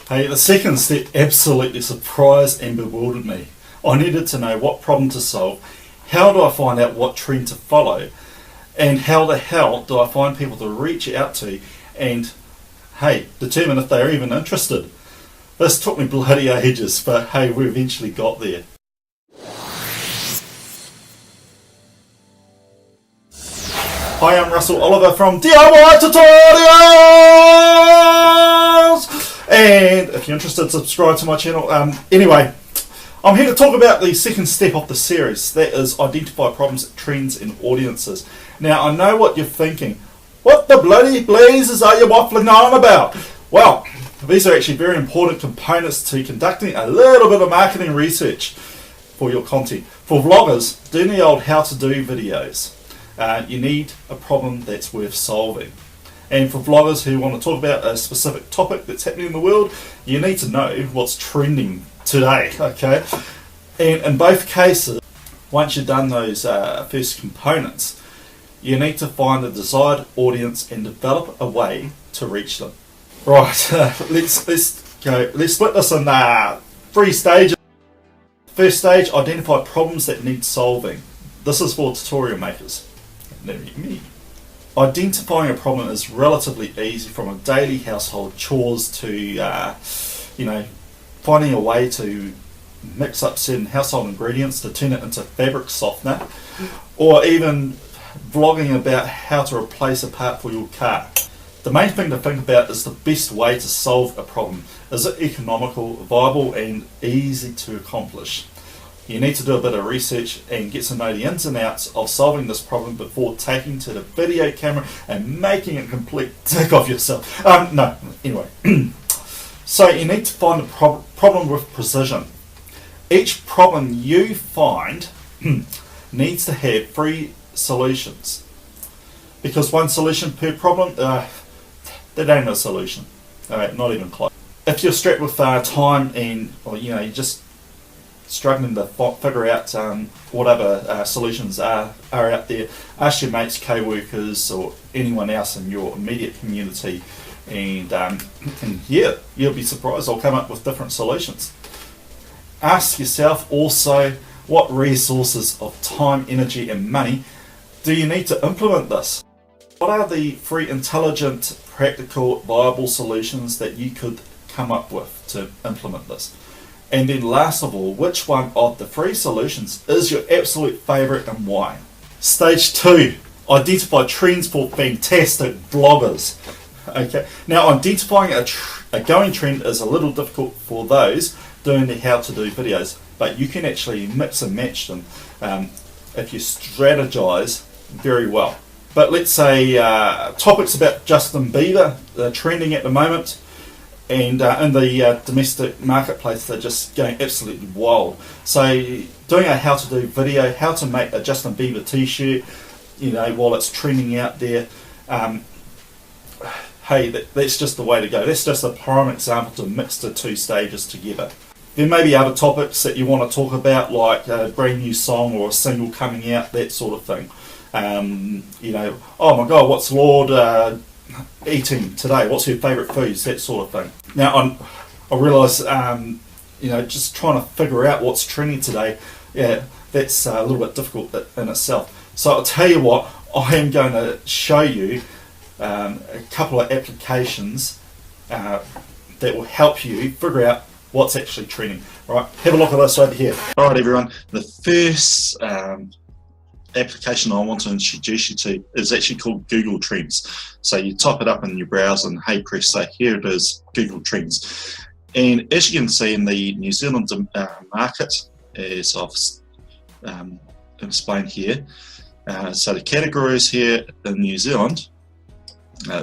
Hey, the second step absolutely surprised and bewildered me. I needed to know what problem to solve, how do I find out what trend to follow, and how the hell do I find people to reach out to and, hey, determine if they're even interested. This took me bloody ages, but hey, we eventually got there. Hi, I'm Russell Oliver from DIY Tutorials! And if you're interested, subscribe to my channel. Anyway, I'm here to talk about the second step of the series. That is identify problems, trends and audiences. Now, I know what you're thinking. What the bloody blazes are you waffling on about? Well, these are actually very important components to conducting a little bit of marketing research for your content. For vloggers, doing the old how-to-do videos, you need a problem that's worth solving. And for vloggers who want to talk about a specific topic that's happening in the world, you need to know what's trending today, okay? And in both cases, once you've done those first components, you need to find the desired audience and develop a way to reach them. Right, let's go. Let's split this in 3 stages. First stage, identify problems that need solving. This is for tutorial makers. Me. Identifying a problem is relatively easy, from a daily household chores to, finding a way to mix up certain household ingredients to turn it into fabric softener, or even vlogging about how to replace a part for your car. The main thing to think about is the best way to solve a problem. Is it economical, viable and easy to accomplish? You need to do a bit of research and get to know the ins and outs of solving this problem before taking to the video camera and making a complete dick of yourself. Anyway. So you need to find the problem with precision. Each problem you find needs to have 3 solutions. Because one solution per problem, that ain't a solution. Alright, not even close. If you're strapped with time and, you're just struggling to figure out whatever solutions are out there, ask your mates, co-workers or anyone else in your immediate community, and yeah, you'll be surprised, I'll come up with different solutions. Ask yourself also, what resources of time, energy and money do you need to implement this? What are the 3 intelligent, practical, viable solutions that you could come up with to implement this? And then last of all, which one of the 3 solutions is your absolute favourite and why? Stage 2, identify trends for fantastic vloggers. Okay, now identifying a going trend is a little difficult for those doing the how-to-do videos, but you can actually mix and match them if you strategize very well. But let's say topics about Justin Bieber, they're trending at the moment, and in the domestic marketplace they're just going absolutely wild. So doing a how-to-do video, how to make a Justin Bieber t-shirt, while it's trending out there, hey, that's just the way to go. That's just a prime example to mix the 2 stages together. There may be other topics that you want to talk about, like a brand new song or a single coming out, that sort of thing. Oh my God, what's Lord eating today? What's her favourite foods? That sort of thing. Now, I realise, just trying to figure out what's trending today, yeah, that's a little bit difficult in itself. So I'll tell you what, I am going to show you a couple of applications that will help you figure out what's actually trending. Right, have a look at this over here. Alright everyone, the first application I want to introduce you to is actually called Google Trends. So you type it up in your browser and hey presto, here it is, Google Trends. And as you can see in the New Zealand market, as I've explained here, so the categories here in New Zealand,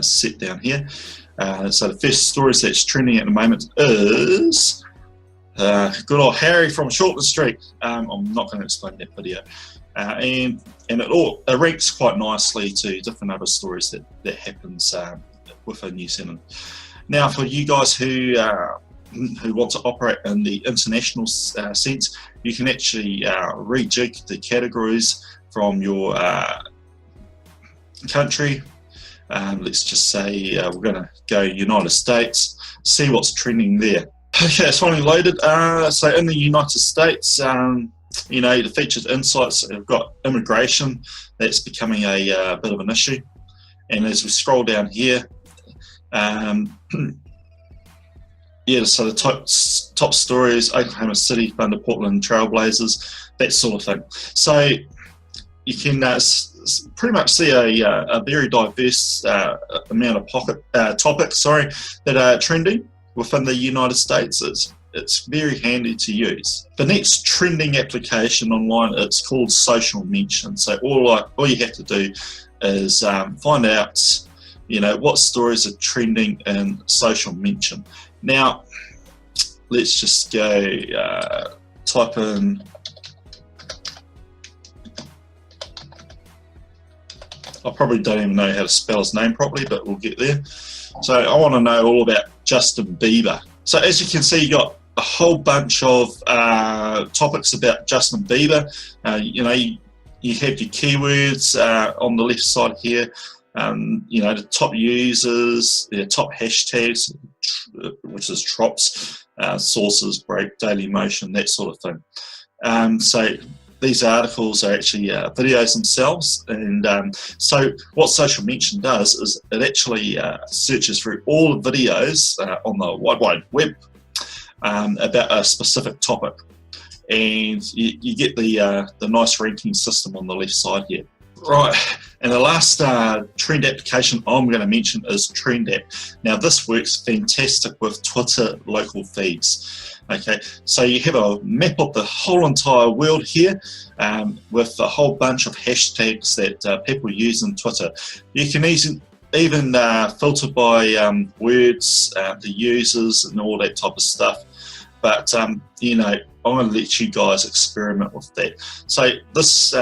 set down here. So the first stories that's trending at the moment is good old Harry from Shortland Street. I'm not going to explain that video. And it ranks quite nicely to different other stories that happens within New Zealand. Now, for you guys who want to operate in the international sense, you can actually rejig the categories from your country Let's just say we're going to go United States, see what's trending there. Okay, it's finally loaded. So in the United States, you know, the featured insights have got immigration. That's becoming a bit of an issue. And as we scroll down here, yeah, so the top stories: Oklahoma City, Thunder, Portland, Trailblazers, that sort of thing. So you can pretty much see a very diverse amount of topics, that are trending within the United States. It's very handy to use. The next trending application online, it's called social mention. So all you have to do is find out, you know, what stories are trending in social mention. Now, let's just go type in I probably don't even know how to spell his name properly, but we'll get there. So I want to know all about Justin Bieber. So as you can see, you got a whole bunch of topics about Justin Bieber. You know, you have your keywords on the left side here. You know, the top users, their top hashtags, which is trops, sources, break, daily motion, that sort of thing. So these articles are actually videos themselves, and so what social mention does is it actually searches through all the videos on the wide web about a specific topic, and you get the nice ranking system on the left side here. Right, and the last trend application I'm going to mention is Trend App. Now this works fantastic with Twitter local feeds. Okay, so you have a map of the whole entire world here with a whole bunch of hashtags that people use in Twitter. You can even filter by words, the users, and all that type of stuff. But you know, I'm going to let you guys experiment with that. So this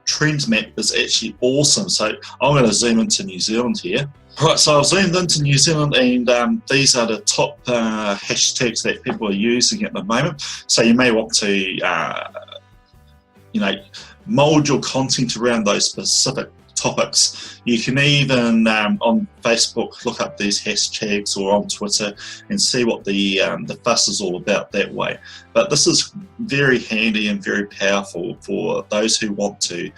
trends map is actually awesome. So I'm going to zoom into New Zealand here. Right, so I've zoomed into New Zealand, and these are the top hashtags that people are using at the moment. So you may want to, you know, mold your content around those specific topics. You can even on Facebook look up these hashtags, or on Twitter, and see what the fuss is all about that way. But this is very handy and very powerful for those who want to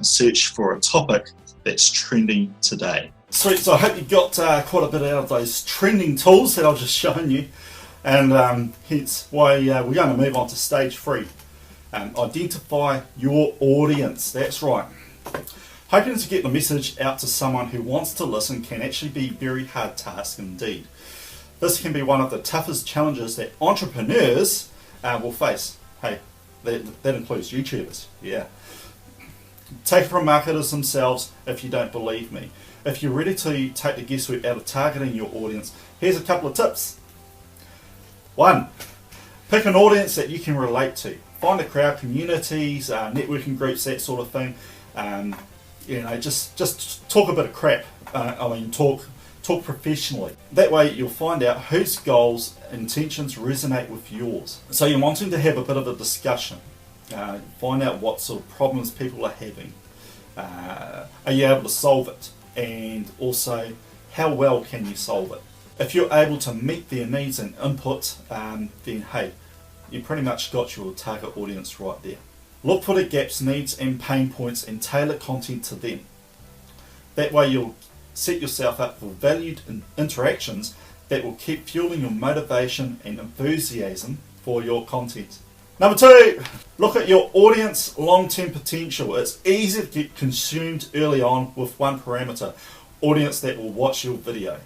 search for a topic that's trending today. Sweet, so I hope you got quite a bit out of those trending tools that I've just shown you, and hence why we're going to move on to stage 3. Identify your audience. That's right. Hoping to get the message out to someone who wants to listen can actually be a very hard task indeed. This can be one of the toughest challenges that entrepreneurs will face. Hey, that includes YouTubers, yeah. Take it from marketers themselves if you don't believe me. If you're ready to take the guesswork out of targeting your audience, here's a couple of tips. 1, pick an audience that you can relate to. Find a crowd, communities, networking groups, that sort of thing. You know, just talk a bit of crap. Talk professionally. That way you'll find out whose goals, intentions resonate with yours. So you're wanting to have a bit of a discussion. Find out what sort of problems people are having. Are you able to solve it? And also, how well can you solve it? If you're able to meet their needs and input, then hey, you pretty much got your target audience right there. Look for the gaps, needs and pain points and tailor content to them. That way you'll set yourself up for valued interactions that will keep fueling your motivation and enthusiasm for your content. Number 2, look at your audience long-term potential. It's easy to get consumed early on with one parameter, audience that will watch your video.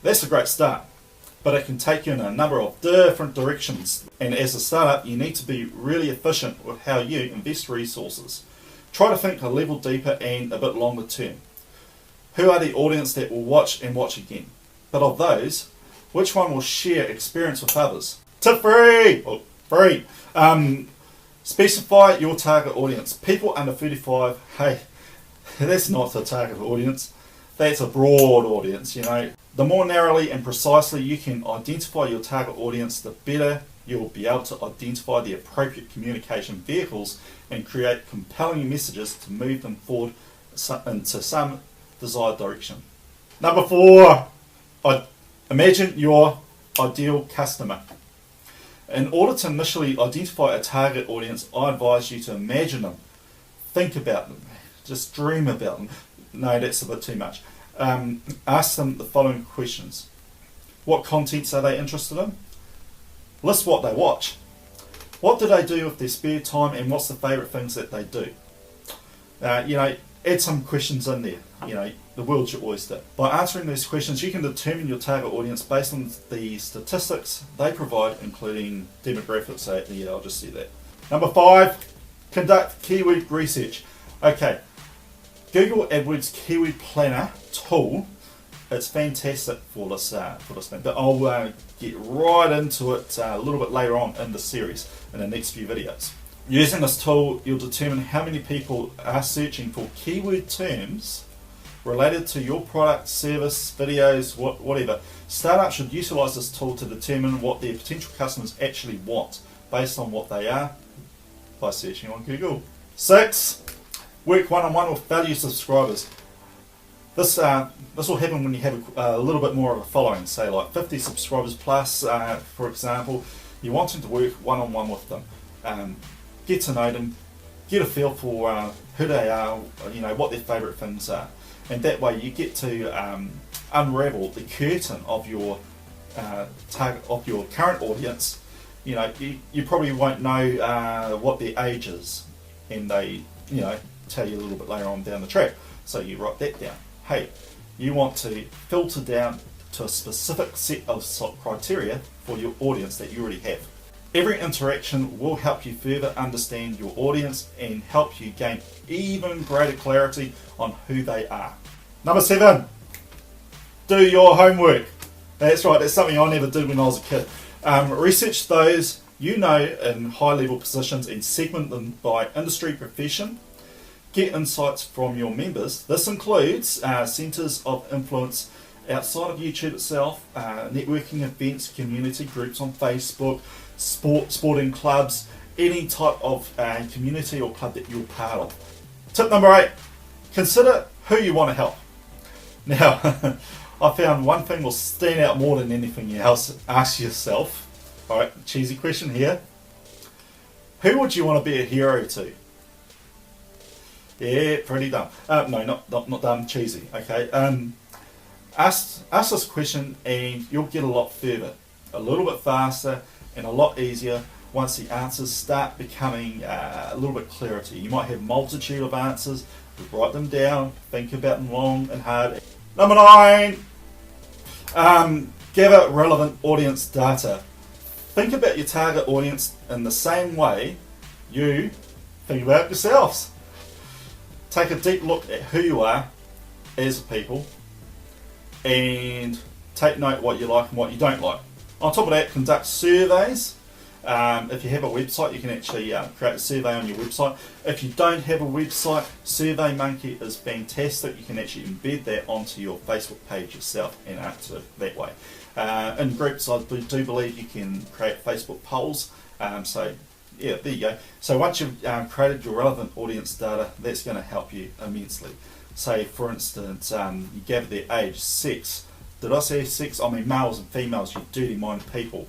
That's a great start, but it can take you in a number of different directions. And as a startup, you need to be really efficient with how you invest resources. Try to think a level deeper and a bit longer term. Who are the audience that will watch and watch again? But of those, which one will share experience with others? Tip 3! Free. Specify your target audience. People under 35, hey, that's not a target audience. That's a broad audience, you know. The more narrowly and precisely you can identify your target audience, the better you'll be able to identify the appropriate communication vehicles and create compelling messages to move them forward into some desired direction. Number 4, imagine your ideal customer. In order to initially identify a target audience, I advise you to imagine them, think about them, just dream about them. No, that's a bit too much. Ask them the following questions. What contents are they interested in? List what they watch. What do they do with their spare time, and what's the favourite things that they do? Add some questions in there. The world's your oyster. By answering these questions, you can determine your target audience based on the statistics they provide, including demographics. So, I'll just see that. Number 5, conduct keyword research. Okay, Google AdWords Keyword Planner tool. It's fantastic for this thing, but I'll get right into it a little bit later on in the series, in the next few videos. Using this tool, you'll determine how many people are searching for keyword terms related to your product, service, videos, whatever. Startups should utilize this tool to determine what their potential customers actually want based on what they are by searching on Google. 6, work one-on-one with valued subscribers. This will happen when you have a little bit more of a following, say like 50 subscribers plus, for example. You're wanting to work one-on-one with them, get to know them, get a feel for who they are, what their favourite things are. And that way you get to unravel the curtain of your target, of your current audience. You probably won't know what their age is, and they tell you a little bit later on down the track. So you write that down. Hey, you want to filter down to a specific set of criteria for your audience that you already have. Every interaction will help you further understand your audience and help you gain even greater clarity on who they are. Number 7, do your homework. That's right, that's something I never did when I was a kid. Research those in high-level positions and segment them by industry profession. Get insights from your members. This includes centres of influence outside of YouTube itself, networking events, community groups on Facebook, sporting clubs, any type of community or club that you're part of. Tip number 8, consider who you want to help. Now, I found one thing will stand out more than anything else. Ask yourself, alright, cheesy question here, who would you want to be a hero to? Yeah, pretty dumb. No, not dumb, cheesy, okay? Ask this question and you'll get a lot further, a little bit faster and a lot easier once the answers start becoming a little bit clearer to you. You might have a multitude of answers, write them down, think about them long and hard. Number 9, gather relevant audience data. Think about your target audience in the same way you think about yourselves. Take a deep look at who you are as people and take note what you like and what you don't like. On top of that, conduct surveys. If you have a website, you can actually create a survey on your website. If you don't have a website, SurveyMonkey is fantastic. You can actually embed that onto your Facebook page yourself and answer that way. In groups, I do believe you can create Facebook polls. Yeah, there you go. So once you've created your relevant audience data, that's going to help you immensely. Say, for instance, you gather their age, sex. Did I say sex? I mean males and females, you dirty-minded people.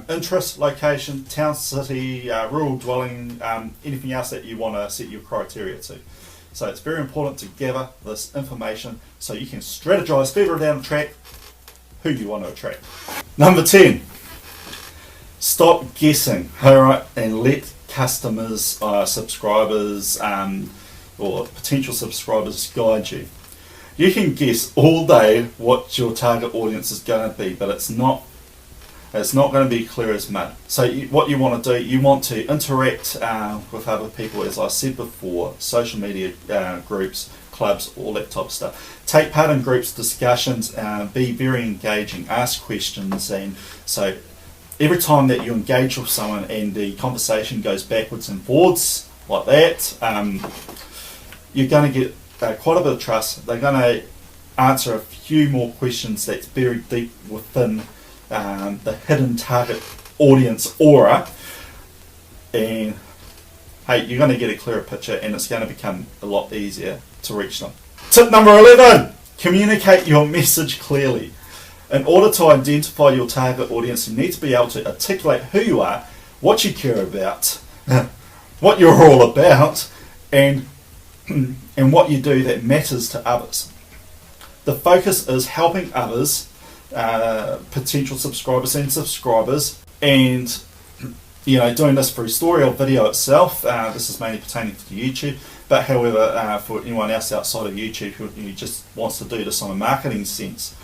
Interest, location, town, city, rural dwelling, anything else that you want to set your criteria to. So it's very important to gather this information so you can strategize further down the track who you want to attract. Number 10. Stop guessing, alright, and let customers, subscribers, or potential subscribers guide you. You can guess all day what your target audience is going to be, but it's not going to be clear as mud. So what you want to do, you want to interact with other people, as I said before, social media groups, clubs, all that type of stuff. Take part in groups, discussions, be very engaging, ask questions, and so every time that you engage with someone and the conversation goes backwards and forwards like that, you're going to get quite a bit of trust. They're going to answer a few more questions that's buried deep within the hidden target audience aura, and hey, you're going to get a clearer picture and it's going to become a lot easier to reach them. Tip number 11, communicate your message clearly. In order to identify your target audience, you need to be able to articulate who you are, what you care about, what you're all about, and what you do that matters to others. The focus is helping others, potential subscribers, and doing this through story or video itself. This is mainly pertaining to YouTube, but however, for anyone else outside of YouTube who just wants to do this on a marketing sense,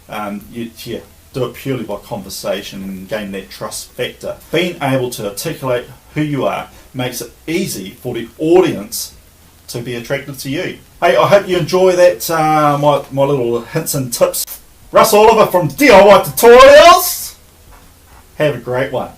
do it purely by conversation and gain that trust factor. Being able to articulate who you are makes it easy for the audience to be attracted to you. Hey, I hope you enjoy that, my little hints and tips. Russ Oliver from DIY Tutorials. Have a great one.